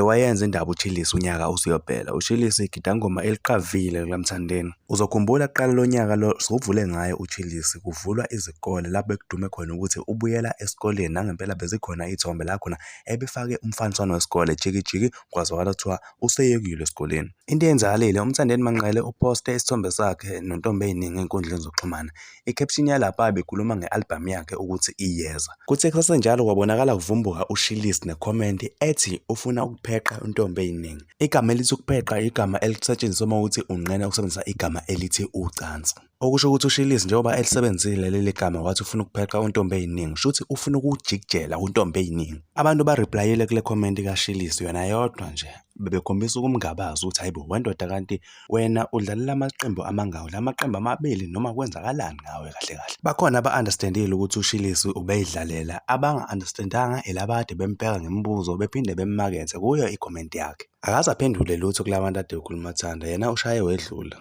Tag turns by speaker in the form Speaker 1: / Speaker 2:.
Speaker 1: Wayenza indaba uShilisi unyaka usuyophela. uShilisi igidangoma eliqavile likaMthandeni. Uzokhumbula kuqala lo nyaka lo sivule ngayo uShilisi kuvulwa izikole lapho ekudume khona ukuthi ubuyela esikoleni, nangempela bezikhona iy'thombe la khona ebefake umfaniswano wesikole jikijiki kwazwakala kuthiwa useyekile esikoleni. Into eyenzakalile uMthandeni Manqele uposte isithombe sakhe noNtombeyiningi ey'nkundleni zokuxhumana. I-caption yalapha bekhuluma nge-albhamu yakhe ukuthi iyeza. Kuthe kusasenjalo kwabonakala kuvumbuka uShilisi nekhomenti ethi ufuna ukupheqa uNtombeyiningi. Igama elithi ukupheqa igama elisetshenziswa uma ukuthi unqena ukusebenzisa igama elithi ucansi. Okusho ukuthi uShilisi njengoba elisebenzile leli gama wathi ufuna ukupheqa uNtombeyiningi, shuthi ufuna ukujikijela uNtombeyiningi. Abantu bareplayile kule khomenti kaShilisi yona yodwa nje bebekhombisa ukumngabaza ukuthi hayibo wendoda kanti wena udlalela amaqembu amangaki, la maqembu amabili noma kwenzakalani ngawe kahle kahle. Bakhona aba-understand-ile ukuthi uShilisi ubeyidlalela, abanga-understand-anga elabade bempeka ngemibuzo bephinde bemmakethe kuyo ikhomenti yakhe. Akaze aphendule lutho kula bantu ade ukhuluma thanda, yena ushaye wedlula.